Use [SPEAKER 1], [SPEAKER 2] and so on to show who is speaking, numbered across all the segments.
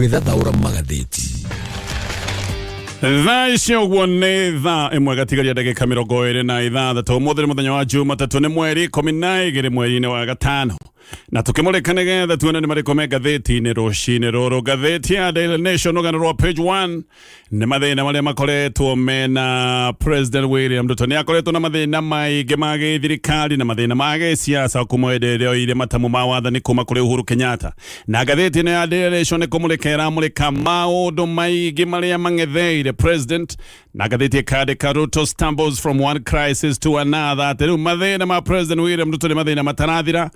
[SPEAKER 1] gwithathaura magatheti
[SPEAKER 2] thaa icio guo nĩ thaa ĩmwe gatigaria ndagĩka 26 mũthĩ mũthenya wa Jumatatu nĩ mweri 12 mweri-inĩ wa gatano na tukĩmũrĩka nĩgetha tuone nĩ marĩkũ me ngathĩti-inĩ rũcinĩ rũrũ. Ngathĩti ya Daily Nation rũgano rwa page 1 nĩ mathĩna marĩa makoretwo mena President William Ruto. Nĩ akoretwo na mathĩna maingĩ ma gĩthirikari na mathĩna ma gĩsiasa kuma hĩndĩ oire matamu ma wathani kuma kũrĩ Uhuru Kenyatta. Na ngathĩti-inĩ ya Daily Nation nĩ kũmũrĩka ĩramũrĩka maũndũ maingĩ marĩa mang'etheire president. Na ngathĩti ĩkandĩka Ruto stumbles from one crisis to another. Atĩ rĩu mathĩna ma President William Ruto nĩ mathĩna matarathira.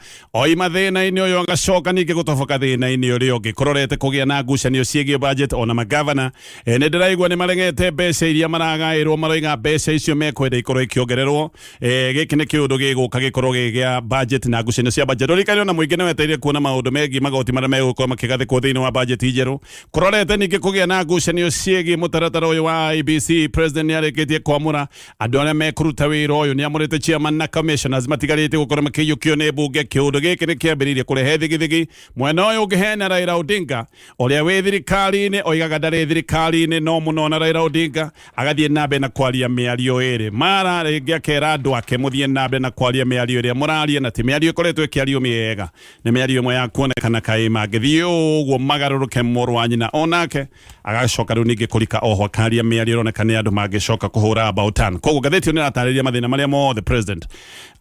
[SPEAKER 2] Mathĩna-inĩ ũyũ agacoka ningĩ gũtoboka thĩna-inĩ ũrĩa ũngĩ kũrorete kũgĩa na ngucanio ciĩgiĩ budget ona magavana. Nĩ ndĩraigua nĩ marengete mbeca iria maragaĩrwo maroiga mbeca icio mekwenda ikorwo ikĩongererwo. Gĩkĩ nĩ kĩũndũ gĩgũka gĩkorwo gĩa budget na ngucanio cia budget. Rĩrĩkanĩrio na mũingĩ nĩ wetereire kuona maũndũ megiĩ magoti marĩa megũkorwo makĩgathĩkwo thĩinĩ wa budget njerũ. Kũrorete ningĩ kũgĩa na ngucanio ciĩgiĩ mũtaratara ũyũ wa IBC. President nĩ arĩkĩtie kwamũra andũ arĩa mekũruta wĩra ũyũ. Nĩ amũrĩte chairman na commissioners matigarĩte gũkorwo makĩiyũkio nĩ mbunge. Kĩũndũ gĩkĩ nĩ kĩambĩrĩirie kũrehe thigithigi. Mwena ũyũ ũngĩ hena Raila Odinga ũrĩa wĩ thirikari-inĩ oigaga ndarĩ thirikari-inĩ no mũno na Raila Odinga agathiĩ na mbere na kwaria mĩario ĩrĩ. Mara rĩngĩ akera andũ ake mũthiĩ na mbere na kwaria mĩario ĩrĩa mũraria na ti mĩario ĩkoretwo ĩkĩario mĩega. Nĩ mĩario ĩmwe ya kuonekana kaĩ mangĩthiĩ ũguo magarũrũke mũrũ wa nyina onake agacoka rĩu ningĩ kũrika oho akaria mĩario ĩroneka nĩ andũ mangĩcoka kũhũra about turn. Koguo ngathĩti nĩ ĩratarĩria mathĩna marĩa mothe president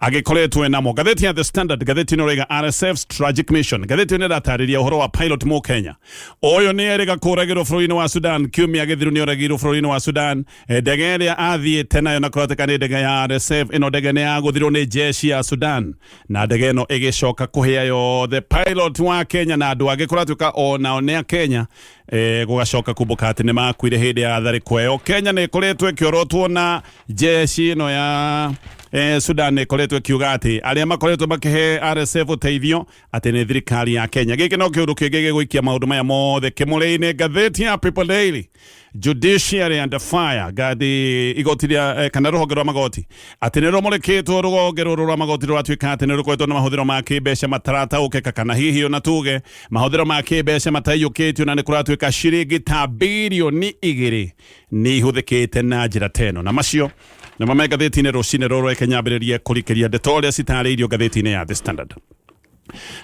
[SPEAKER 2] agĩkoretwo namo. Ngathĩti ya The Standard ngathĩti nĩ roiga RSF's tragic mission. Ngathĩti nĩ ĩratarĩria ũhoro wa pilot mũ Kenya. Ũyũ nĩ erĩga kũragĩrwo bũrũri-inĩ wa Sudan. Kiumia gĩthiru nĩ oragĩirwo bũrũri-inĩ wa Sudan. Ndege ĩrĩa athiĩte nayo na kũroteka nĩ ndege ya RSF. Ĩno ndege nĩ yagũthirwo nĩ jeshi ya Sudan na ndege ĩno ĩgĩcoka kũhĩa yothe. Pilot wa Kenya na andũ angĩ kũratuĩka onao nĩ a Kenya gũgacoka kumbũka atĩ nĩ makuire hĩndĩ ya tharĩkĩro ĩyo. Kenya nĩ ĩkoretwo ĩkĩorotwo na jeshi ĩno ya Sudan ĩkoretwo ĩkiuga atĩ arĩa makoretwo makĩhe RSF ũteithio atĩ nĩ thirikari ya Kenya. Gĩkĩ no kĩũndũ kĩngĩ gĩgũikia maũndũ maya mothe kĩmũrĩ-inĩ. Ngathĩti ya People Daily Judiciary under fire. Gathi igoti rĩa kana rũhonge rwa magoti atĩ nĩ rũmũrĩkĩtwo rũhonge rũrũ rwa magoti rũratuĩka atĩ nĩ rũkoretwo na mahũthĩro ma kĩmbeca matarataũkĩka kana hihi ona tuge mahũthĩro ma kĩmbeca mataiyũkĩtio na nĩ kũratuĩka ciringi ta birioni 2 nĩ ihũthĩkĩte na njĩra teno. Na macio na mame ngathĩti-inĩ rũcinĩ rũrũ reke nyambĩrĩrie kũrikĩria ndeto ũrĩa citarĩirio ngathĩti-inĩ ya The Standard.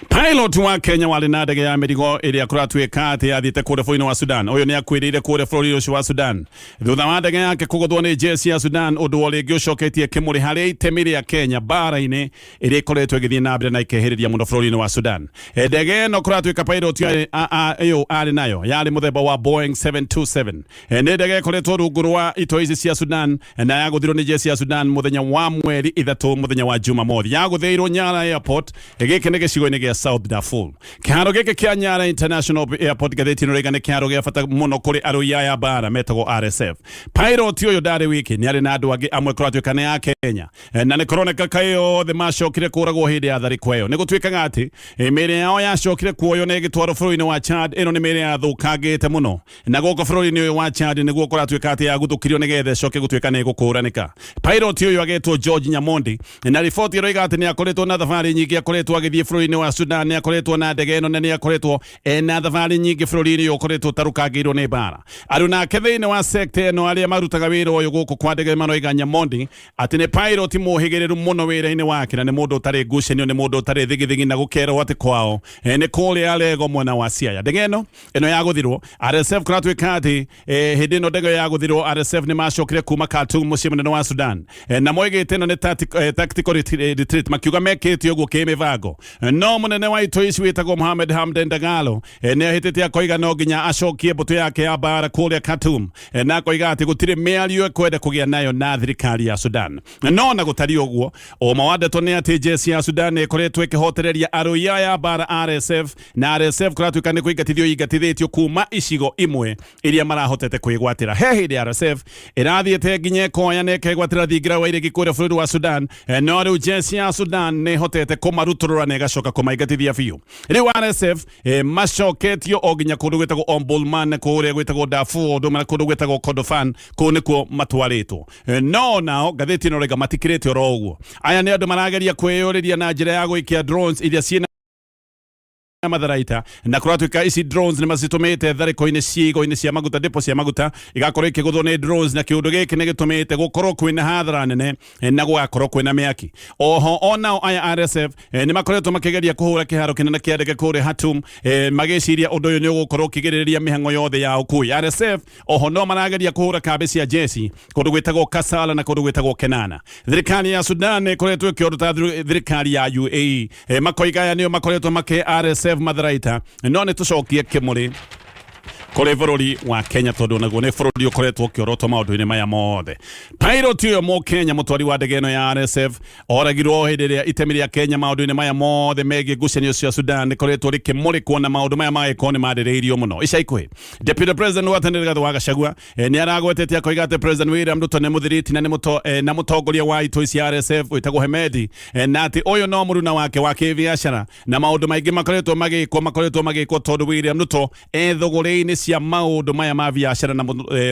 [SPEAKER 2] Pilot wa Kenya warĩ na ndege ya mĩrigo ĩrĩa kũratuĩka atĩ yathiĩte kũrĩa bũrũri-inĩ wa Sudan. Ũyũ nĩ akuĩrĩire kũrĩa bũrũri ũcio wa Sudan thutha wa ndege yake kũgũthwo nĩ jeshi ya Sudan, ũndũ o rĩngĩ ũcoketie kĩmũrĩ harĩ itemi rĩa Kenya bara-inĩ ĩrĩa ĩkoretwo ĩgĩthiĩ na mbere na ikehĩrĩria mũno bũrũri-inĩ wa Sudan. Ndege ĩno kũratuĩka pilot ĩyo arĩ nayo yarĩ mũthemba wa Boeing 727. Nĩ ndege ĩkoretwo rungu rwa ito ici cia Sudan na yagũthirwo nĩ jeshi ya Sudan mũthenya wa mweri 3 mũthenya wa Jumamothi. Yagũthĩirwo Nyara Airport. Gĩkĩ nĩ gĩcigo-inĩ gĩa South Darfur. Kĩharo gĩkĩ kĩa Nyara International Airport ngathĩti-inĩ rĩga nĩ kĩharo gĩa bata mũno kũrĩ arũi aya bara metagwo RSF. Pilot ũyũ ndarĩ wiki, nĩ arĩ na andũ angĩ amwe kũratuĩka nĩ ya Kenya na nĩ kũroneka kaĩ yothe macokire kũragwo hĩndĩ ya tharĩkĩro ĩyo. Nĩ gũtuĩkaga atĩ mĩĩrĩ yao yacokire kuoywo na ĩgĩtwarwo bũrũri-inĩ wa Chad. Ĩno nĩ mĩĩrĩ yathũkangĩte mũno na gũkũ bũrũri-inĩ ũyũ wa Chad nĩguo kũratuĩka atĩ yaguthũkirio nĩgetha ĩcoke gũtuĩka nĩ ĩgũkũranĩka. Pilot ũyũ agetwo George Nyamondi na riboti ĩroiga atĩ nĩ akoretwo na thabarĩ nyingĩ akoretwo agĩthiĩ bũrũri-inĩ wa Sudan. Nĩ akoretwo na ndege ĩno na nĩ akoretwo na thabarĩ nyingĩ bũrũri-inĩ ũyũ ũkoretwo ũtarũkangĩirwo nĩ mbara. Andũ nake thĩinĩ wa sector ĩno arĩa marutaga wĩra ũyũ gũkũ kwa ndege maroiga Nyamondi atĩ nĩ pilot mũhĩgĩrĩru mũno wĩra-inĩ wake na nĩ mũndũ ũtarĩ ngucanio, nĩ mũndũ ũtarĩ thigithigi na gũkerwo atĩ kwao nĩ kũrĩa Lego mwena wa Siaya. Ndege ĩno yagũthirwo RSF kũratuĩka atĩ hĩndĩ ĩno ndege yagũthirwo RSF nĩ macokire kuma Khartoum mũciĩ mũnene wa Sudan na moigĩte ĩno nĩ tactical retreat makiuga mekĩte ũguo kĩmĩbango. No mũnene wa ito ici wĩtagwo Mohamed Hamdan Dagalo nĩ ahĩtĩte akoiga no nginya acokie mbũtũ yake ya mbara kũrĩa Khartoum na akoiga atĩ gũtirĩ mĩario ekwenda kũgĩa nayo na thirikari ya Sudan. No na gũtari ũguo ũma wa ndeto nĩ atĩ jeshi ya Sudan ĩkoretwo ĩkĩhotereria arũi aya bara RSF na RSF kũratuĩka nĩ kũingatithio ingatithĩtio kuma icigo imwe iria marahotete kwĩgwatĩra. He hĩndĩ RSF ĩrathiĩte nginya ĩkoya na ĩkegwatĩra thingira wa irĩgi kũrĩa bũrũri wa Sudan, no rĩu jeshi ya Sudan nĩ ĩhotete kũmarutũrũra na ĩgacoka kũmaingatithia biũ. Rĩu RSF macoketio o nginya kũndũ gwĩtagwo Omdurman kũrĩa gwĩtagwo Darfur na kũndũ gwĩtagwo Kordofan, kũu nĩkuo matwarĩtwo. No nao ngathĩti ĩno rĩga matikĩrĩte oro ũguo. Aya nĩ andũ marageria kwĩyũrĩria na njĩra ya gũikia drones iria ciĩna matharaita na kuratuika ici drones ni macitumite thariko-ini ciigo-ini cia maguta depo cia maguta igakorwo ikiguthwo ni drones na kiundu giki ni gitumite gukorwo kwina hathara nene na gugakorwo kwina miaki. Oho onao aya RSF ni makoretwo makigeria kuhura kiharo kinene kia ndege kuria Hatum magiciria undu uyu ni ugukorwo ukigiriria mihango yothe ya ukui. RSF oho no marageria kuhura kambi cia jeshi kundu gwitagwo Kasala na kundu gwitagwo Kenana. Thirikari ya Sudan ikoretwo ikiondota thirikari ya UAE makoigaya nio makoretwo make RSF matharaita no ni tucokie kimuri kore bururi wa Kenya tondu naguo ni bururi ukoretwo ukiorotwo maundu-ini maya mothe. Pilot uyo mu Kenya mutwari wa ndege ino ya RSF oragirwo hindi ria itemi ria Kenya maundu-ini maya mothe megie ngucanio cia Sudan ikoretwo rikimurikwo na maundu maya magikoni mandiriirio muno. Ica ikuhi Deputy President wa Tene Rigathi wa Gachagua ni aragwetete akoiga ati President William Ruto ni muthiriti na mutongoria wa itoi cia RSF witagwo Hemedi na ati uyu no muruna wake wa kibiashara na maundu maingi makoretwo magikwo tondu William Ruto thogore-ini cia maundu maya ma biashara na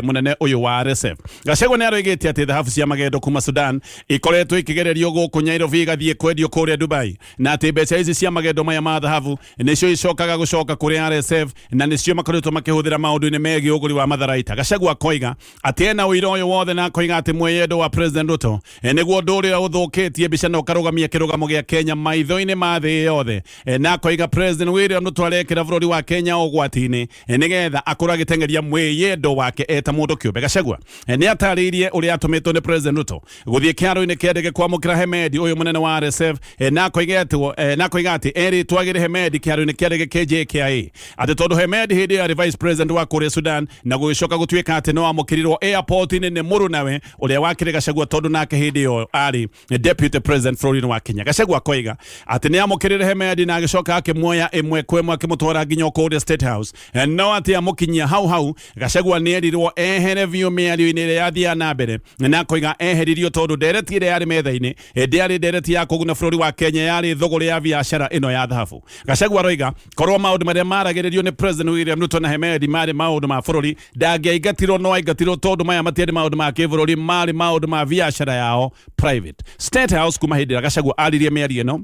[SPEAKER 2] munene uyu wa RSF. Gachagua ni aroigite ati thahabu cia magendo kuma Sudan ikoretwo ikigererio guku Nairobi gathie kwendio kuria Dubai na ati mbeca ici cia magendo maya ma thahabu nicio icokaga gucoka kuri RSF na nicio makoretwo makihuthira maundu-ini megie uguri wa matharaita. Gachagua koiga ati ena uira uyu wothe na koiga ati mweyendo wa President Ruto niguo ndu uria uthukitie mbica na ukarugamia kirugamo gia Kenya maitho-ini ma thi yothe na koiga President William Ruto arekira bururi wa Kenya ugwati-ini nigetha akora gitengeria mweyendo wake eta mundu kiumbe. Gachagua ni ataririe uria atumitwo ni President Ruto guthie kiaro-ini kia ndege kwamukira Hemedi uyu munene wa RSF na koiga ati eri twagire Hemedi kiaro-ini kia ndege KJKIA ati tondu Hemedi hindi ya Vice President wa kuria Sudan na gugicoka gutuika ati no amukirirwo airport-ini ni murunawe uria wakire Gachagua tondu nake hindi yo ari Deputy President Florida wa Kenya. Gachagua koiga ati ni amukirire Hemedi na agicoka akimwoya imwe kwemwe akimutwara nginya kuria State House no ati amukinyia hau Gachagua ni erirwo ehere vio miario-ini ria yathia na mbere na koiga eheririo tondu ndereti ria yari metha-ini ndiari ndereti ya kuguna bururi wa Kenya yari thogore ya biashara ino ya thahabu. Gachagua roiga korwo maundu maria maragiririo ni President William Ruto na Hemedi mari maundu ma bururi ndangiaingatirwo no aingatirwo tondu maya matiari maundu ma kibururi mari maundu ma biashara yao private. State House kuma hindi ria Gachagua aririe miario ino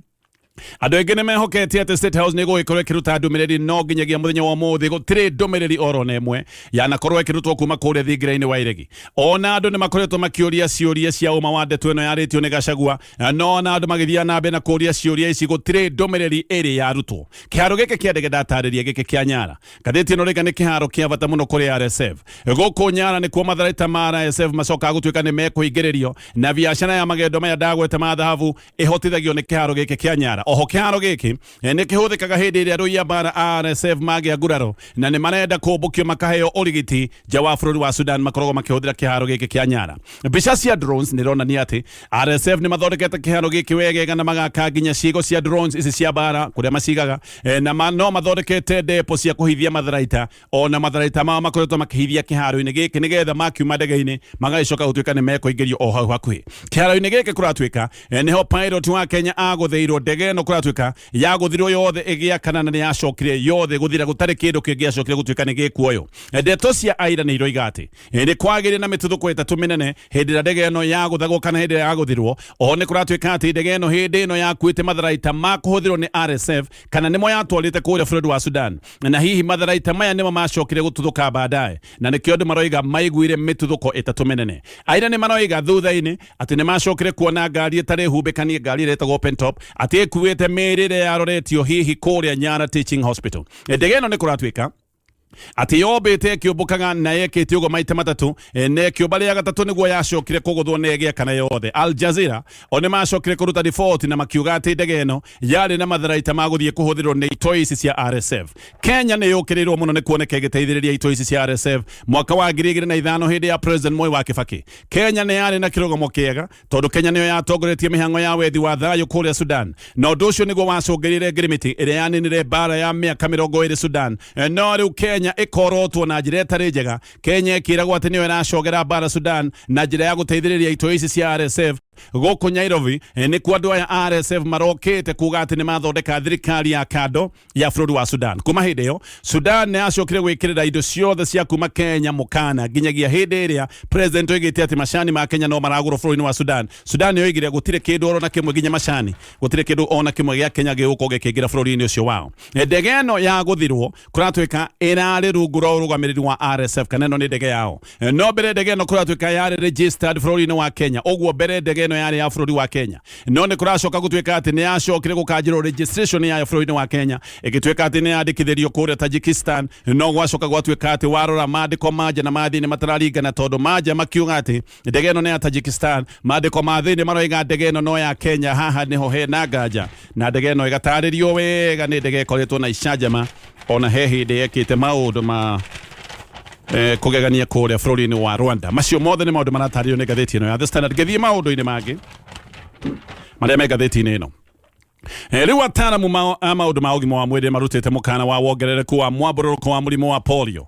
[SPEAKER 2] andu engine mehoketie ati State House nigo ikorwo ikiruta ndumiriri no nginyagia muthenya wa muthi gutiri ndumiriri oro na imwe yanakorwo ikirutwo kuma kuria thingira-ini wa iregi. Ona andu ni makoretwo makiuria ciuria cia uma wa ndeto ino yaritio ni Gachagua no na andu magithia na mbere na kuria ciuria ici gutiri ndumiriri iri yarutwo. Kiharo giki kia ndege ndatariria giki kia Nyara ngathiti ino riga ni kiharo kia bata muno kuri RSF guku Nyara ni kuo matharaita ma RSF macoka gutuika ni mekuhingiririo na biashara ya magendo maya ndagwete ma thahabu ihotithagio ni kiharo giki kia Nyara. Oho kiharo giki ni kihuthikaga hindi iria ruia bara RSF magia nguraro na ni marenda kumbukio makaheo urigiti nja wa bururi wa Sudan makoragwo makihuthira kiharo giki kia Nyara. Mbica cia drones ni ronania ati RSF ni mathondekete kiharo giki wegega na magaka nginya ciigo cia drones ici cia bara kuria macigaga na no mathondekete depo cia kuhithia matharaita ona matharaita ma makoretwo makihithia kiharo-ini giki nigetha makiuma ndege-ini magagicoka gutuika ni mekuingirio o hau hakuhi. Kiharo-ini giki kuratuika niho pilot wa Kenya aguthiirwo ndege no kuratuika yaguthirwo yothe igiakana na ni yacokire yothe guthira gutari kindu kingiacokire gutuika ni gikuoyo. Ndeto cia aira ni iroiga ati ni kwagire na mituthuko itatu minene hindi ria ndege ino yaguthagwo kana hindi ria yaguthirwo. Oho ni kuratuika ati ndege ino hindi ino yakuite matharaita ma kuhuthirwo ni RSF kana nimo yatwarite kuria bururi wa Sudan na hihi matharaita maya nimo macokire gututhuka baadaye na nikio andu maroiga maiguire mituthuko itatu minene. Aira ni maroiga thutha-ini ati ni macokire kuona ngari itari humbikanie ngari iretagwo open top ati ikuite mirire yaroretio hihi kuria Nyara Teaching Hospital. Ndege ino ni kuratuika ati yobete kiumbukaga na yekite ugo maita matatu ne kiumba ria gatatu niguo yacokire kuguthwo nege kana yothe. Al Jazeera one macokire kuruta report na makiuga ati ndege ino yari na matharaita maguthie kuhuthirwo ni itoi ici cia RSF. Kenya ni yukirirwo muno ni kuoneka igiteithiriria itoi ici cia RSF mwaka wa 2005 hindi ya President Moi wa Kibaki. Kenya ni yari na kirugamo kiega tondu Kenya niyo yatongoretie mihango ya wethi wa thayo kuria Sudan no ndu ucio niguo wacungirire ngirimiti iria yaninire bara ya miaka 20 Sudan no riu Kenya ikorotwo na njira itari njega. Kenya ikiragwo ati niyo iracogera bara Sudan na njira ya guteithiriria itoi ici cia RSF goko Nairobi ni kwa andũ aya RSF marokĩte kuga atĩ nĩ mathondeka thirikari ya kando ya bũrũri wa Sudan. Kuma hĩndĩ ĩyo Sudan nĩ acokire gwĩkĩrĩra indo ciothe cia kuma Kenya mũkana nginyagia hĩndĩ ĩrĩa president oigĩte atĩ macani ma Kenya no maragũrwo bũrũri-inĩ wa Sudan. Sudan yoigire gũtirĩ kĩndũ ona kĩmwe nginya macani gũtirĩ kĩndũ ona kĩmwe gĩa Kenya gĩgũkorwo gĩkĩingĩra bũrũri-inĩ ũcio wao. Ndege ĩno ya gũthirwo kũratuĩka ĩrarĩ rungu rwa ũrũgamĩrĩri wa RSF kana ĩno nĩ ndege yao. No mbere ndege ĩno kũratuĩka yarĩ registered bũrũri-inĩ wa Kenya. Ũguo mbere ndege ĩno yarĩ ya bũrũri wa Kenya. No nĩ kũracoka gũtuĩka atĩ nĩ yacokire gũkanjĩrwo registration yayo bũrũri-inĩ wa Kenya ĩgĩtuĩka atĩ nĩ yandĩkithĩrio kũrĩa Tajikistan. No gwacoka gwatuĩka atĩ warora mandĩko manja na mathĩinĩ matararingana tondũ manja makiuga atĩ ndege ĩno nĩ ya Tajikistan, mandĩko ma thĩinĩ maroiga ndege ĩno no ya Kenya. Haha nĩho hena nganja na ndege ĩno ĩgatarĩrio wega nĩ ndege ĩkoretwo na icanjama ona he hĩndĩ yekĩte maũndũ ma kũgegania kũrĩa bũrũri-inĩ wa Rwanda. Macio mothe nĩ maũndũ maratarĩrio nĩ ngathĩti ĩno ya The Standard. Gĩthiĩ maũndũ-inĩ mangĩ marĩa me ngathĩti-inĩ ĩno. Rĩu ataaramu a maũndũ ma ũgima wa mwĩrĩ marutĩte mũkana wa wongerereku wa mwambũrũrũko wa mũrimũ wa polio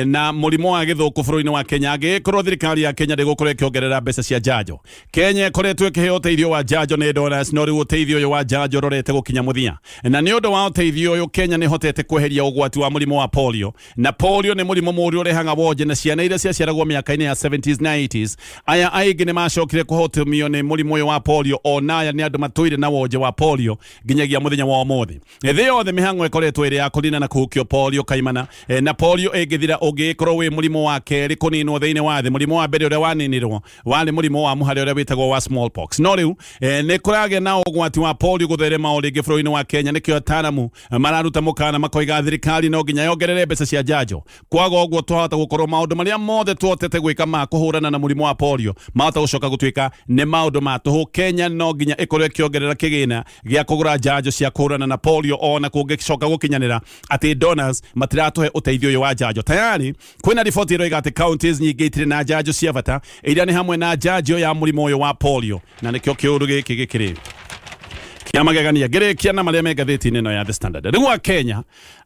[SPEAKER 2] na mũrimũ wa gĩthũkũ bũrũri-inĩ wa Kenya angĩkorwo thirikari ya Kenya ndĩgũkorwo ĩkĩongerera mbeca cia njanjo. Kenya ĩkoretwo ĩkĩheo ũteithio wa njanjo nĩ donors, no rĩu ũteithio ũyũ wa njanjo ũrorete gũkinya mũthia. Na nĩ ũndũ wa ũteithio ũyũ Kenya nĩ hotete kweheria ũgwati wa mũrimũ wa polio. Na polio nĩ mũrimũ mũũru ũrehaga wonje na ciana iria ciaciaragwo mĩaka-inĩ ya 70s na 80s. Aya aingĩ nĩ macokire kũhotomio nĩ mũrimũ ũyũ wa polio, ona aya nĩ andũ matũire na wonje wa polio nginyagia muthenya wa ũmũthĩ. Thĩ yothe mĩhang'o ĩkoretwo ĩrĩ ya kũnina na kũhukio polio kaimana, na polio ĩngĩthira ũngĩkorwo wĩ mũrimũ wa kerĩ kũninwo thĩinĩ wa thĩ. Mũrimũ wa mbere ũrĩa waninirwo warĩ mũrimũ wa mũhare ũrĩa wĩtagwo wa smallpox. No rĩu nĩ kũragĩa na ũgwati wa polio gũtherema o rĩngĩ bũrũri-inĩ wa Kenya. Nĩkĩo ataaramu mararuta mũkana makoiga thirikari no nginya yongerere mbeca cia njanjo. Kwaga ũguo twahota gũkorwo maũndũ marĩa mothe tuotete gwĩka ma kũhũrana na mũrimũ wa polio mahota gũcoka gũtuĩka nĩ maũndũ ma tũhũ. Kenya no nginya ĩkorwo ĩkĩongerera kĩgĩna gĩa kũgũra njanjo cia kũhũrana na polio ona kũngĩcoka gũkinyanĩra atĩ donors matiratũhe ũteithio ũyũ wa njanjo. Tayari kwĩna riboti ĩroiga atĩ counties nyingĩ itirĩ na njanjo cia bata iria nĩ hamwe na njanjo ya mũrimũ ũyũ wa polio, na nĩkĩo kĩũndũ gĩkĩ gĩkĩrĩ kĩa magegania ngĩrĩkia na marĩa me ngathĩti-inĩ ĩno ya The Standard. Rĩu Kenya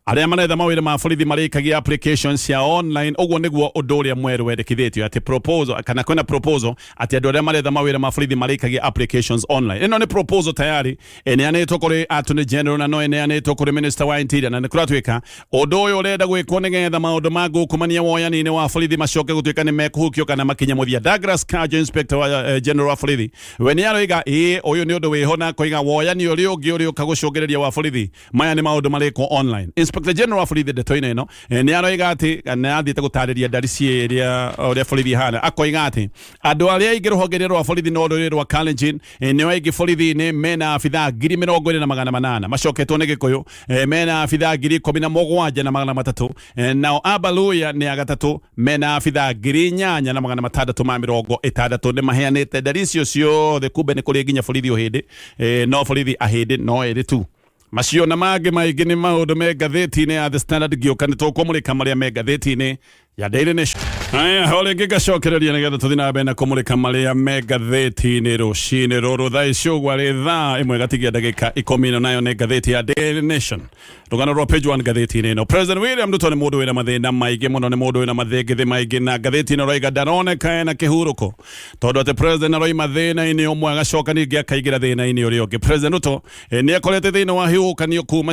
[SPEAKER 2] arĩa maretha mawĩra ma borithi marĩkagia applications cia online. Ũguo nĩguo ũndũ ũrĩa mwerũ wendekithĩtio atĩ proposal kana kwĩna proposal atĩ andũ arĩa maretha mawĩra ma borithi marĩkagia applications online. Ĩno nĩ proposal tayari ĩneanĩtwo kũrĩ Attorney General na no ĩneanĩtwo kũrĩ Minister wa Interior, na nĩ kũratuĩka ũndũ ũyũ ũrenda gwĩkwo nĩgetha maũndũ ma ngũkumania woyani-inĩ wa borithi macoke gũtuĩka nĩ mekũhukio kana makinya mũthia. Douglas Kanja, Inspector wa General wa borithi, we nĩ aroiga ũyũ nĩ ũndũ wĩho na koiga woyani ũrĩa ũngĩ ũrĩa ũkagũcũngĩrĩria wa borithi maya nĩ maũndũ marĩkwo online. Inspector General wa borithi ndeto-inĩ ĩno nĩ aroiga atĩ nĩ athiĩte gũtarĩria ndari ciĩrĩa ũrĩa borithi ihana. Akoiga atĩ andũ arĩa aingĩ rũhonge rwa borithi no rũrĩ rwa Kalenjin nĩo aingĩ borithi-inĩ mena abithaa 20,800 macoketwo nĩ Gĩkũyũ mena abithaa 17,300 nao Abaluya nĩ agatatũ mena abithaa 8,660 nĩ maheanĩte ndari icio ciothe. Kumbe nĩ kũrĩ nginya borithi ũhĩndĩ no borithi ahĩndĩ no ĩrĩ tu. Macio na mangĩ maingĩ nĩ maũndũ me ngathĩti-inĩ ya The Standard. Ngĩũka nĩ tũkũmũrĩka marĩa me ngathĩti-inĩ ya Daily Nation. Aya ho rĩngĩ ngacokereria nĩgetha tũthiĩ na mbere na kũmũrĩka marĩa me ngathĩti-inĩ rũcinĩ rũrũ thaa ici ũguo arĩ thaa ĩmwe gatigia ndagĩka 10 nayo nĩ ngathĩti ya Daily Nation rũgano rwa page 1 ngathĩti-inĩ ĩno. President William Ruto nĩ mũndũ wĩna mathĩna maingĩ mũno, nĩ mũndũ wĩna mathĩngĩthĩ maingĩ, na ngathĩti-inĩ roiga ndaroneka ena kĩhurũko tondũ atĩ president aroima thĩna-inĩ ũmwe agacoka ningĩ akaingĩra thĩna-inĩ ũrĩa ũngĩ. President Ruto nĩ akorete thĩinĩ wa hiũkanio kuma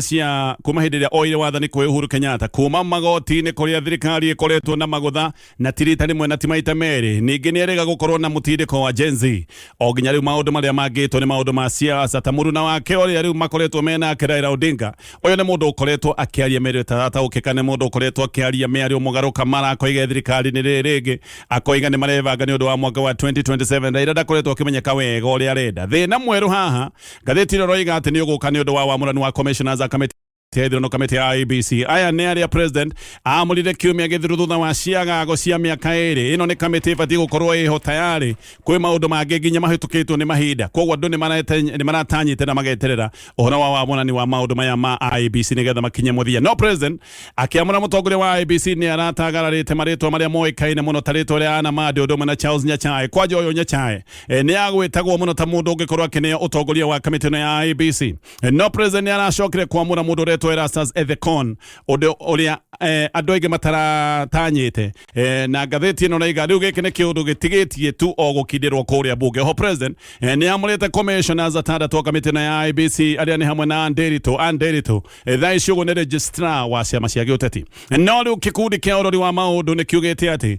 [SPEAKER 2] hĩndĩ ĩrĩa oire wathani kwĩ Uhuru Kenyatta, kuma magoti-inĩ kũrĩa thirikari ĩkoretwo na magũtha na tirita rĩmwe na ti maita merĩ. Ningĩ nĩ erĩga gũkorwo na mũtindĩko wa Gen Z o nginya rĩu maũndũ marĩa mangĩtwo nĩ maũndũ ma siasa ta mũruna wake ũrĩa rĩu makoretwo mena Raila Odinga. Ũyũ nĩ mũndũ ũkoretwo akĩaria mĩario ĩtarataũkĩka, nĩ mũndũ ũkoretwo akĩaria mĩario mũgarũka mara akoiga thirikari nĩ rĩngĩ akoiga nĩ marebanga nĩ ũndũ wa mwaka wa 2027. Raila ndakoretwo akĩmenyeka wega ũrĩa arenda. Thĩna mwerũ haha ngathĩti roiga atĩ nĩ ũgũka nĩ ũndũ wa wamũrani wa commissioners a committee no kamĩtĩ ya IEBC. Aya nĩ arĩa president amũrire kiumia gĩthiru thutha wa ciagago cia mĩaka ĩrĩ. Ĩno nĩ kamĩtĩ ĩbatiĩ gũkorwo ĩho tayari kwĩ maũndũ mangĩ nginya mahĩtũkĩtwo nĩ mahinda. Koguo andũ nĩ maratanyĩte na mageterera ũhoro wa wamũrani wa maũndũ maya ma IEBC nĩgetha makinye mũthia. No president akĩamũra mũtongoria wa IEBC nĩ aratagararĩte marĩtwa marĩa moĩkaine mũno ta rĩtwa rĩa Anna Madi ũndũ ũmwe na Charles Nyachae. Kwanja ũyũ Nyachae nĩ agwĩtagwo mũno ta mũndũ ũngĩkorwo akĩneo ũtongoria wa kamĩtĩ ĩno ya IEBC. No president nĩ aracokire kwamũra mũndũ ũretwo wetwo Erastus Ethekon uria andu aige mataratanyite na ngathĩti ĩno naiga rĩu gĩkĩ nĩ kĩũndũ gĩtigĩtie tu o gũkindirwo kũrĩa bunge ho president nĩ amũrĩte commissioners atandatũ a kamĩtĩ ya IBC arĩa nĩ hamwe na Nderitu thaa ici ũguo nĩ registrar wa ciama cia gĩũteti no rĩu gĩkundi kĩa ũrori wa maũndũ nĩ kiugĩte atĩ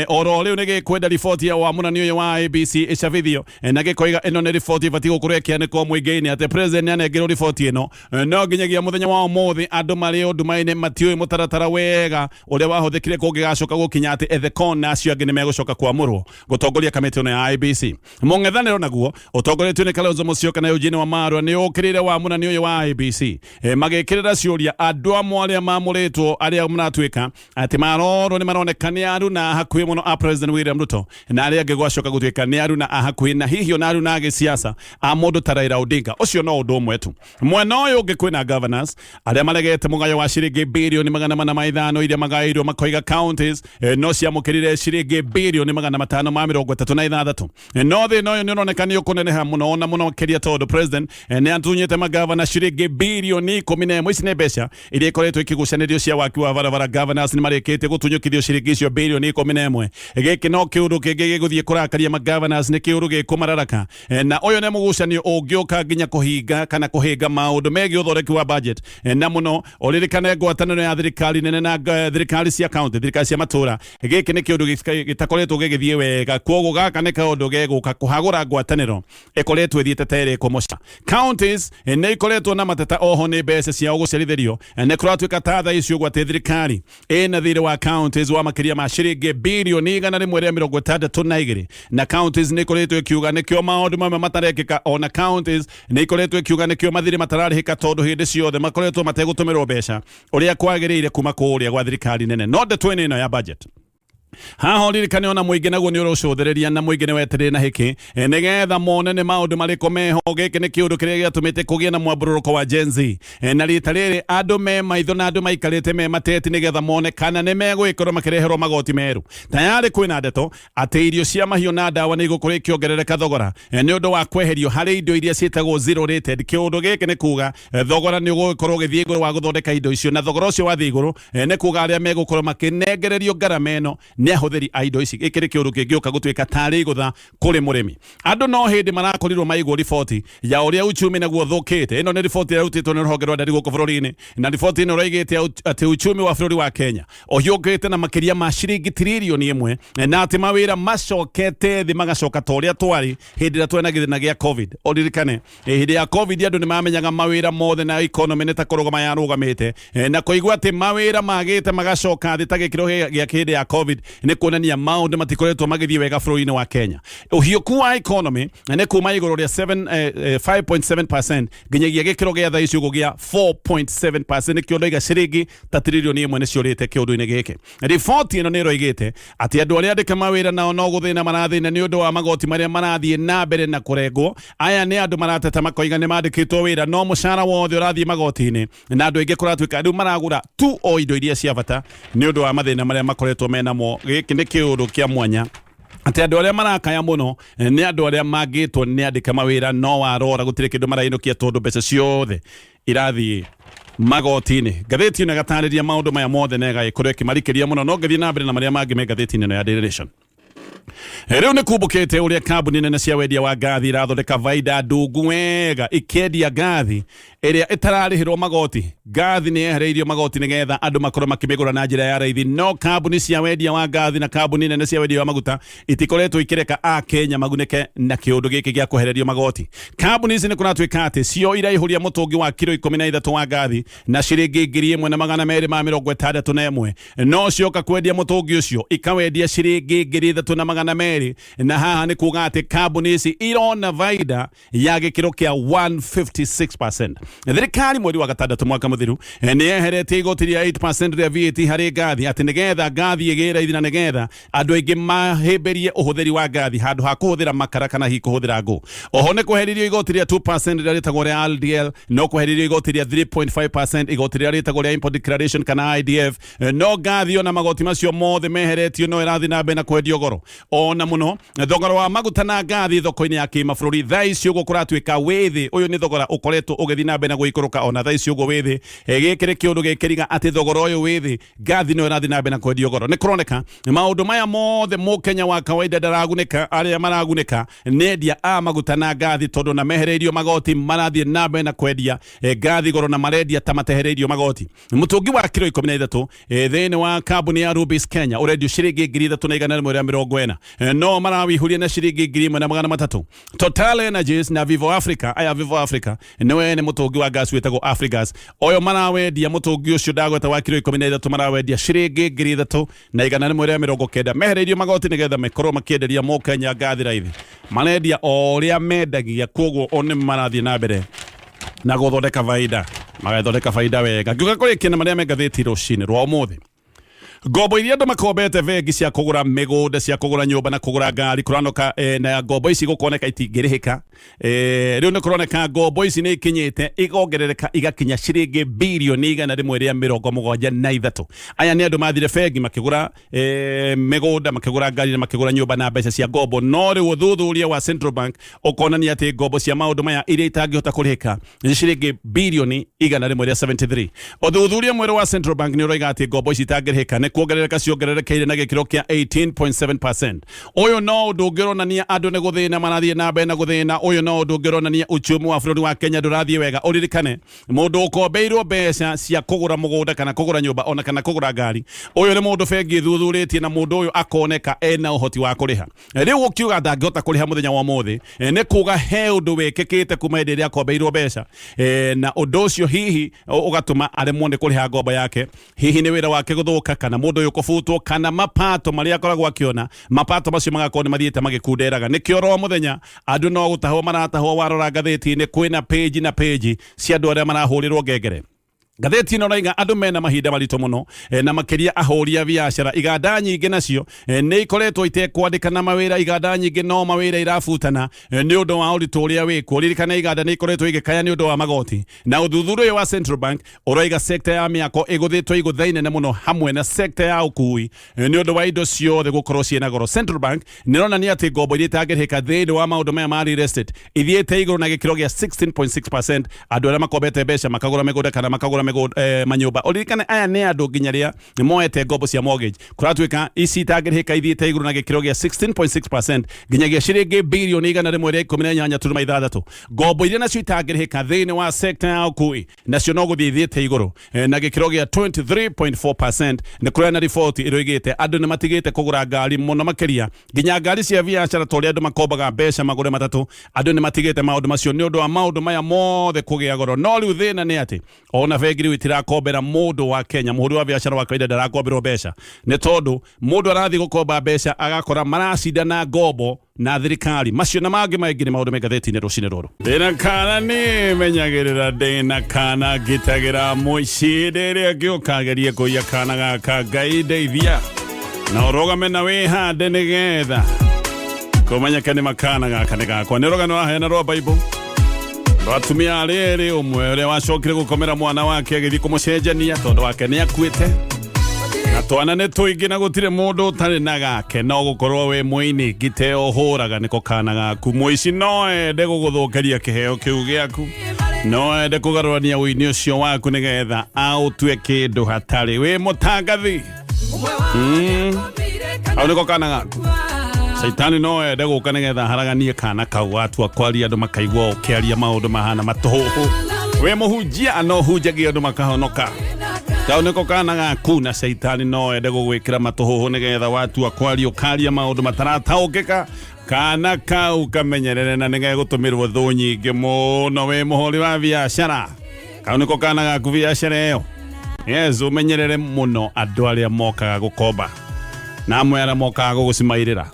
[SPEAKER 2] oro rĩu nĩ gĩkwenda riboti ya wamũranio ũyũ wa IBC ĩcabithio na gĩkoiga ĩno nĩ riboti ĩbatiĩ gũkorwo ĩkĩanĩkwo mũingĩ-inĩ atĩ president nĩ anengerwo riboti ĩno no nginyagia mũthenya wa ũmũthĩ andũ marĩ ũnduma-inĩ matiũĩ mũtaratara wega ũrĩa wahũthĩkire kũngĩgacoka gũkinya atĩ Ethekon na acio angĩ nĩ megũcoka kwamũrwo gũtongoria kamĩtĩ ĩno ya IBC. Mũng'ethanĩro naguo ũtongoretio nĩ Kalonzo Musyoka na Eugene Wamalwa nĩ ũkĩrĩire wamũranio ũyũ wa IBC magĩkĩrĩra ciũria andũ amwe arĩa mamũrĩtwo arĩa maratuĩka atĩ marorwo nĩ maroneka nĩ aruna hakuhĩ mũno a President William Ruto na arĩa angĩ gwacoka gũtuĩka nĩ aruna a hakuhĩ na hihi ona aruna a gĩsiasa a mũndũ ta Raila Odinga. Ũcio no ũndũ ũmwe tu. Mwena ũyũ ũngĩ kwĩna governors arĩa maregete mũgayo wa ciringi birioni 405 iria magaĩirwo makoiga counties no ciamũkĩrire ciringi birioni 536 no thĩ no nĩ ũroneka nĩ ũkũneneha mũno na mũno makĩria tondũ president nĩ atunyĩte magavana ciringi birioni 11 ici nĩ mbeca iria ikoretwo ikĩgucanĩrio cia waki wa barabara. Governors nĩ marĩkĩtie gũtunyũkithio ciringi icio birioni 11. Gĩkĩ no kĩũndũ kĩngĩ gĩgũthiĩ kũrakaria magovernors nĩ kĩũndũ gĩkũmararaka na ũyũ nĩ mũgucanio ũngĩũka nginya kũhinga kana kũhĩnga maũndũ megiĩ ũthondeki wa budget na mũno ũririkane ngwatanĩro ya thirikari nene na thirikari cia county thirikari cia matũra. Gĩkĩ nĩ kĩũndũ gĩtakoretwo gĩgĩthiĩ wega kwoguo gaka nĩ kaũndũ gegũka kũhagũra ngwatanĩro ĩkoretwo ĩthiĩte terĩ kũmoca. Counties nĩ ikoretwo na mateta oho nĩ mbeca ciao gũcerithĩrio nĩ kũratuĩka ta thaa ici ũgwatĩ thirikari ĩna thirĩ wa counties wa makĩria ma ciringi birioni 162 na counties nĩ ikoretwo ikiuga nĩkĩo maũndũ mamwe matarekĩka ona counties nĩ ikoretwo ikiuga nĩkĩo mathirĩ matararĩhĩka tondũ hĩndĩ ciothe makoretwo mategũtũmĩrwo mbeca ũrĩa kwagĩrĩire kuma kũrĩa gwa thirikari nene no ndeto ĩno ya budget. Haha ririkane ona mũingĩ naguo nĩ ũrũcũthĩrĩria na mũingĩ nĩ weterere na hĩkĩ nĩgetha mone nĩ maũndũ marĩkũ meho. Gĩkĩ nĩ kĩũndũ kĩrĩa gĩatũmĩte kũgĩe na mwambũrũko wa Gen Z na rita rĩrĩ andũ me maitho na andũ maikarĩte me mateti nĩgetha mone kana nĩ megũgĩkorwo makĩreherwo magoti meru. Tayarĩ kwĩna ndeto atĩ irio cia mahiũ na ndawa nĩ igũkorwo ikĩongerereka thogora nĩ ũndũ wa kweherio harĩ indo iria ciĩtagwo zero rated. Kĩũndũ gĩkĩ nĩ kuga thogora nĩ ũgũkorwo ũgĩthiĩ igũrũ wa gũthondeka indo icio na thogora ũcio wathiĩ igũrũ nĩ kuga arĩa megũkorwo makĩnengererio ngarama ĩno nĩ ahũthĩri a indo ici. Gĩkĩ nĩ kĩũndũ kĩngĩũka gũtuĩka tarĩ igũtha kũrĩ mũrĩmi. Andũ no hĩndĩ marakorirwo maigwo riboti ya ũrĩa uchumi naguo thũkĩte. Ĩno nĩ riboti ĩrutĩtwo nĩ rũhonge rwa ndari gũkũ bũrũri-inĩ na riboti ĩno ĩroigĩte atĩ uchumi wa bũrũri wa Kenya ũhiũkĩte na makĩria ma ciringi tiririoni 1 na atĩ mawĩra macokete thĩ magacoka ta ũrĩa twarĩ hĩndĩ ĩrĩa twena gĩthĩna gĩa COVID. Ũririkane hĩndĩ ya COVID andũ nĩ mamenyaga mawĩra mothe na economy nĩ ta kũrũgama yarũgamĩte na kũigua atĩ mawĩra magĩte magacoka thĩ ta gĩkĩro gĩa hĩndĩ ya COVID nĩ kuonania maũndũ matikoretwo magĩthiĩ wega bũrũri-inĩ wa Kenya. Ũhiũku wa economy nĩ kuma igũrũ rĩa 5.7% nginyagia gĩkĩro gĩa thaa ici ũguo gĩa 4.7% nĩ kĩo ndoiga ciringi ta tiririoni 1 nĩ ciũrĩte kĩũndũ-inĩ gĩkĩ. Riboti ĩno nĩ ĩroigĩte atĩ andũ arĩa andĩke mawĩra nao no gũthĩna marathĩna nĩ ũndũ wa magoti marĩa marathiĩ na mbere na kũrengwo. Aya nĩ andũ marateta makoiga nĩ mandĩkĩtwo wĩra no mũcara wothe ũrathiĩ magoti-inĩ na andũ aingĩ kũratuĩka rĩu maragũra tu o indo iria cia bata nĩ ũndũ wa mathĩna marĩa makoretwo menamo. Gĩkĩ nĩ kĩũndũ kĩa mwanya atĩ andũ arĩa marakaya mũno nĩ andũ arĩa mangĩtwo nĩ andĩke mawĩra no warora gũtirĩ kĩndũ marainũkia tondũ mbeca ciothe irathiĩ magoti-inĩ. Ngathĩti ĩno ĩgatarĩria maũndũ maya mothe na ĩgagĩkorwo ĩkĩmarikĩria mũno no ngĩthiĩ na mbere na marĩa mangĩ me ngathĩti-inĩ ĩno ya Daily Nation. Rĩu nĩ kumbũkĩte ũrĩa kambuni nene cia wendia wa ngathi irathondeka baida ndungu wega ikĩendia ngathi ĩrĩa ĩtararĩhĩrwo magoti. Ngathi nĩ yehereirio magoti nĩgetha andũ makorwo makĩmĩgũra na njĩra ya raithi no kambuni cia wendia wa ngathi na kambuni nene cia wendia wa maguta itikoretwo ikĩreka a Kenya magunĩke na kĩũndũ gĩkĩ gĩa kwehererio magoti. Kambuni ici nĩ kũratuĩka atĩ cio iraihũria mũtũngi wa kilo 13 wa ngathi na ciringi 1,261 no cioka kwendia mũtũngi ũcio ikawendia ciringi 3,200 na haha nĩ kuga atĩ kambuni ici irona baida ya gĩkĩro kĩa 156%. Thirikari mweri wa gatandatũ mwaka mũthiru nĩ yeheretie igoti rĩa 8% rĩa VAT harĩ ngathi atĩ nĩgetha ngathi ĩgĩe raithi na nĩgetha andũ aingĩ mahĩmbĩrie ũhũthĩri wa ngathi handũ ha kũhũthĩra makara kana hihi kũhũthĩra ngũ. Oho nĩ kwehererio igoti rĩa 2% rĩrĩa rĩtagwo rĩa RDL no kwehererio igoti rĩa 3.5% igoti rĩrĩa rĩtagwo rĩa import declaration kana IDF no ngathi ona magoti macio mothe meheretio no ĩrathiĩ na mbere na kwendio goro. Ona mũno thogora wa maguta na ngathi thoko-inĩ ya kĩmabũrũri thaa ici ũguo kũratuĩka wĩthĩ. Ũyũ nĩ thogora ũkoretwo ũgĩthiĩ na mbere nabe na guikoroka ona tha icio go withi gikire kiundu gikiriga ati thogoro uyu withi gathi no irathi nabe na kwendio goro ni kuroneka maundu maya mothe Mukenya wa kawaida daraguneka aria maraguneka nendia maguta na gathi tondu na mehereirio magoti marathie nabe na kwendia gathi goro na marendia tamatehereirio magoti mutungi wa kiro 13 thini wa kambuni ya Rubis Kenya urendio ciringi 3,140 no marawihuria na ciringi 1,300 Total Energies na Vivo Africa aya Vivo Africa niwe ni mutungi wa gas wetagwo Afrigas oyo marawendia mutungi ucio dagweta wa kiro 13 marawendia ciringi 3,140 mehereirio magoti nigetha mekorwo makienderia Mukenya gathi raithi marendia oria mendagia koguo one marathie na mbere na guthondeka faida magathondeka faida wega ngiuga kurikina maria mengathiti rucini rwa umuthi Ngombo iria andu makombete vengi cia kugura migunda cia kugura nyumba na kugura ngari kuranoka na ngombo ici gukoneka itingirihika riu ni kuroneka ngombo ici ni ikinyite igongerereka igakinya ciringi bilioni 173 aya ni andu mathire vengi makigura migunda makigura ngari na makigura nyumba na mbeca cia ngombo no riu uthuthuria wa Central Bank ukonania ati ngombo cia maundu maya iria itangihota kurihika ni ciringi bilioni 173 uthuthuria mweru wa Central Bank ni uroiga ati ngombo ici itangirihika kuongerereka ciongererekeire na gikiro kia 18.7%. Uyu no ndungirona andu ne guthina marathie na mbere na guthina uyu no ndungirona uchumi wa bururi wa Kenya ndurathie wega uririkane mundu ukombeirwo mbeca cia kugura mugunda kana kugura nyumba ona kana kugura ngari uyu ni mundu bengi thuthuritie na mundu uyu akoneka ena uhoti wa kuriha riu ukiuga ndangihota kuriha muthenya wa muthi ni kuga he undu wekekite kuma hindi iria akombeirwo mbeca na undu ucio hihi ugatuma aremwo ni kuriha ngombo yake hihi ni wira wake guthuka kana mundu uyu kufutwo kana mapato maria akoragwo akiona mapato macio magakorwo ni mathiete magikunderaga nikio ro muthenya andu no gutahwo maratahwo warora ngathiti ni kwina page na page cia andu aria marahurirwo ngengere Ngathiti no raiga andu mena mahinda marito muno na makiria ahoria biashara iganda nyingi nacio ni ikoretwo itekwandika na mawira iganda nyingi no mawira irafutana ni undu wa uritu uria wikwo ririkana iganda ni ikoretwo igikaya ni undu wa magoti na uthuthuria wa Central Bank uraiga sector ya miako iguthitwo iguthaine na muno hamwe na sector ya ukui ni undu wa indo ciothe gukorwo ciena goro Central Bank ni ronania ati ngombo iria itangirihika thiini wa maundu maya ma real estate ithiete iguru na gikiro gia 16.6% andu aria makombete mbeca makagura migunda kana makagura manyumba oririkane aya ni andu nginyaria ni moete ngombo cia mortgage kuratwika ici itangirihika ithiete iguru na gikiro gia 16.6% nginyagia ciringi bilioni 118.6 ngombo iria nacio itangirihika thiini wa sector ya ukui nacio no guthie ithiete iguru na gikiro gia 23.4% ni kuria na report iroigite andu ni matigite kugura ngari muno makiria nginya ngari cia biashara tori andu makombaga mbeca magure matatu andu ni matigite maundu macio ni undu wa maundu maya mothe kugia goro no riu thina ni ati ona vegiri witirakombera mundu wa Kenya muhuri wa biashara wa kawaida ndarakomberwo mbeca ni tondu mundu arathi gukomba mbeca agakora maracindana ngombo na thirikari macio na mangi maingi ni maundu mengatheti-ini rucini ruru ndina kana ni menyagirira ndina kana ngitagira muici riria ngiukageria kuia kana gaka Ngai ndeithia na urogame na wihande nigetha kumenya kani makana gaka ni gakwa ni rogano ahena rwa Bible Watumia riri umwe uria wacokire gukomera mwana wake agithi kumucenjania tondu wake ni akuite na twana ni tuingi na gutire mundu utari na gake no gukorwo we muini gite ohuraga niko kana gaku muici no ende guguthukeria kiheo kiu giaku no ende kugarurania uini ucio waku nigetha autue kindu hatari we mutangathi au niko kana gaku Saitani no ende guka nigetha haraganie kana kau watu akwaria andu makaigwa ukiaria maundu mahana matuhu we muhunjia no hunjagia andu makahonoka tau niko kana gaku na Saitani no ende gugwikira matuhu nigetha watu akwaria ukaria maundu matarataukika kana kau kamenyerere na nige gutumirwo thu nyingi muno we muhori wa biashara kau niko kana gaku biashara iyo yezu menyerere muno andu aria mokaga gukomba na amwe aria mokaga gugucimairira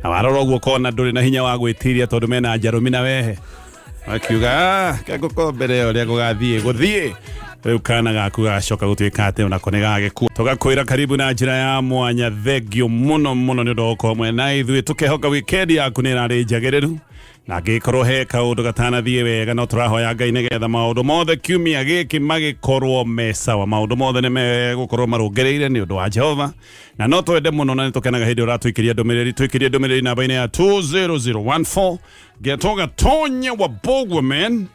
[SPEAKER 2] awaroro guokona nduri na hinya wa gwitiria tondu mena njarumi na wehe akiuga kagukombere uria gugathie guthie riu kana gaku gacoka gutwika ate ona kone gagikua tugakwira karibu na njira ya mwanya thegio muno muno ni ndoko mwe na ithui tukehoka weekend yaku ni rari njagiriru na gikorwo he kaundu gatanathie wega no turahoya Ngai nigetha maundu mothe kiumia giki magikorwo mesawa maundu mothe ni megukorwo marungereire ni undu wa Jehova na no twende muno na nitukenaga hindi uratwikiria ndumiriri namba-ini ya 20014 getoga tonye wa bogwa man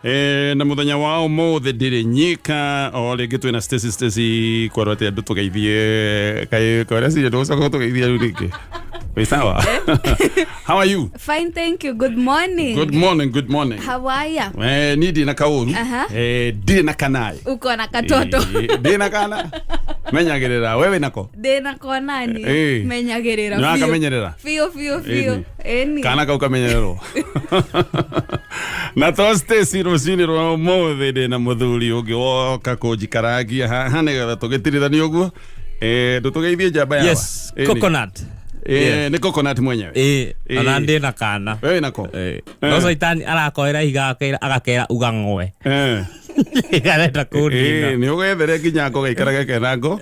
[SPEAKER 2] na muthenya wao mothe ndire nyika o ringi twina Stacy kwarwa te andu tugeithie kai kwara si ndo sako tugeithie ringi. We sawa. How are you?
[SPEAKER 3] Fine, thank you. Good morning.
[SPEAKER 2] Good morning.
[SPEAKER 3] How are you?
[SPEAKER 2] Nidi na kauru. Di na kanai.
[SPEAKER 3] Uko na katoto.
[SPEAKER 2] Di na kana. Menyagerera wewe nako.
[SPEAKER 3] Di na konani. Menyagerera.
[SPEAKER 2] Nyo akamenyerera.
[SPEAKER 3] Fio. Eni.
[SPEAKER 2] Kana ka ukamenyerero. Na Stacy rocini ro mothe de na muthuri ungi woka kunjikaragia hane gatha tugitirithania uguo tutugeithie jamba yawa.
[SPEAKER 4] Yes, coconut.
[SPEAKER 2] Ni coconut mwenyewe.
[SPEAKER 4] Ana ndina kana.
[SPEAKER 2] Wewe nako.
[SPEAKER 4] No saitani arakoera higa agakera ugangwe. Gareta kuni.
[SPEAKER 2] Ni ugethere nginya ngo gaikarage kenango.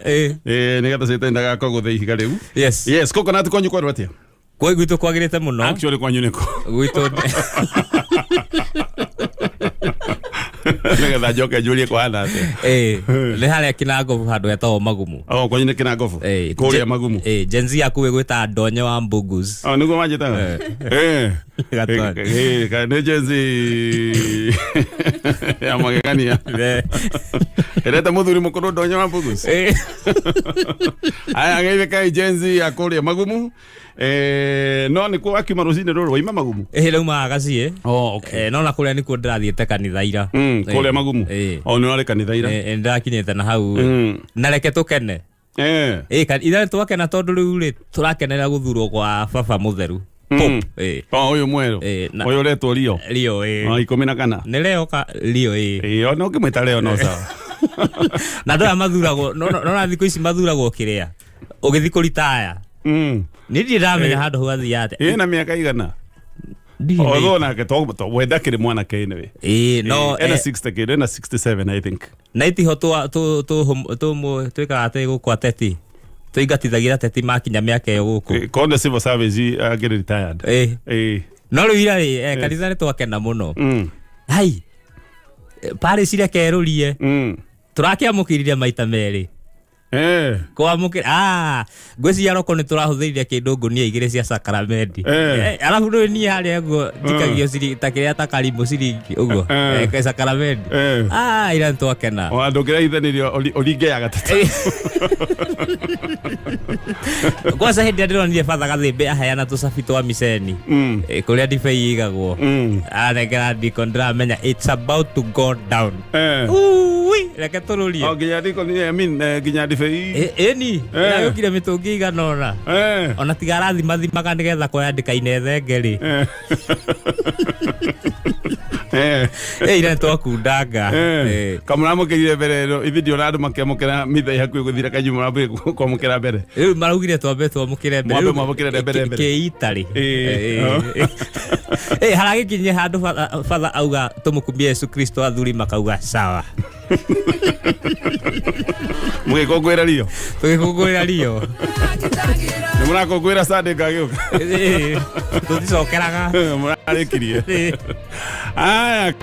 [SPEAKER 2] Ni gatha saitani ndagako guthe ihiga riu. Yes, coconut kwanyu kwa rwatia.
[SPEAKER 4] Kwa gwitũ kwagĩrĩte mũno.
[SPEAKER 2] Actually kwanyu nĩko.
[SPEAKER 4] Gwitũ
[SPEAKER 2] nĩgetha njoke njũrie kũhana atĩa.
[SPEAKER 4] Nĩ harĩa Kinangobu handũ hetagwo Magumu.
[SPEAKER 2] Kwanyu nĩ Kinangobu. Kũrĩa Magumu.
[SPEAKER 4] Gen Z yaku ĩgwĩta ndonyo wa Mbugus.
[SPEAKER 2] Nĩguo manjĩtaga. Nĩ Gen Z ya magegania. Ĩreta mũthuri mũkũrũ ndonyo wa Mbugus. Aya geithĩkai Gen Z ya kũrĩa Magumu. No nikuo akiuma rucini rũrũ waima Magumu.
[SPEAKER 4] Rĩu magacie.
[SPEAKER 2] Okay.
[SPEAKER 4] No na kũrĩa nĩkuo ndĩrathiĩte kanitha ira.
[SPEAKER 2] Kũrĩa Magumu. Nĩ warĩ kanitha ira.
[SPEAKER 4] Ndakinyĩte na hau. Na reke tũkene. Kanitha twakena tondũ rĩu rĩ tũrakenera gũthurwo kwa baba mũtheru.
[SPEAKER 2] Ũyũ mwerũ. Ũyũ ũretwo Rio.
[SPEAKER 4] Rio
[SPEAKER 2] 14.
[SPEAKER 4] Nĩ Leo ka Rio
[SPEAKER 2] no ngĩmwĩta Leo no sawa.
[SPEAKER 4] Na ndũra mathuragwo no na thikũ ici mathuragwo kĩrĩa ũgĩthi kũritaya. Nĩ ndiramenya handũ hau athiate.
[SPEAKER 2] Na mĩaka igana. Although nake wenda kĩrĩ mwanake anyway.
[SPEAKER 4] No
[SPEAKER 2] ena 60 kĩrĩ ena 67 I think.
[SPEAKER 4] Na itiho twĩkaga atĩ gũkũ ateti tũingatithagia ateti makinya mĩaka ĩyo gũkũ.
[SPEAKER 2] Konde civil service get retired.
[SPEAKER 4] No rĩu ira kanitha nĩ twakena mũno. Hai Paris irekerũrie tũrakĩamũkĩrire maita merĩ. Kwamũkĩra ngwĩciria roko nĩ tũrahũthĩrire kĩndũ ngũnia igĩrĩ cia sakramenti. Arabu rĩu niĩ harĩa guo njikagio ta kĩrĩa ta karimũ ciringi ũguo sakramenti. Ira nĩ twakena.
[SPEAKER 2] Andũ ngĩraithanirio ũringe ya gatatũ.
[SPEAKER 4] Kwanza hĩndĩ ĩrĩa ndĩronire batha gathĩmbĩ aheana tũcabi twa miceni kũrĩa ndibei igagwo. Anengera ndiko ndĩramenya it's about to go down. Reke tũrũrie. Nginya ndiko
[SPEAKER 2] nginya ndibei.
[SPEAKER 4] Eni yagũkire mĩtũngi igana ũna. Ona tiga arathimathimaga nĩgetha kwandĩka inethe ngeri. Ira twakundanga.
[SPEAKER 2] Kamũramũkĩrire mbere ĩno ithi ona andũ makĩamũkĩra mitha hakuhĩ gũthira kanyu mũrambĩrĩria kwamũkĩra mbere.
[SPEAKER 4] Rĩu maraugire twamũkĩre mbere.
[SPEAKER 2] Mwamũkĩre mbere.
[SPEAKER 4] Kĩitarĩ. Haragĩkinyie handũ batha auga tũmũkumbie Yesu Kristo athuri makauga sawa.
[SPEAKER 2] Mũgĩkũngũĩra Rio.
[SPEAKER 4] Tũgĩkũngũĩra Rio.
[SPEAKER 2] Nĩ mũrakũngũĩra Sunday ngagĩũka.
[SPEAKER 4] Tũticokeraga.
[SPEAKER 2] Mũrarĩkirie. Aya.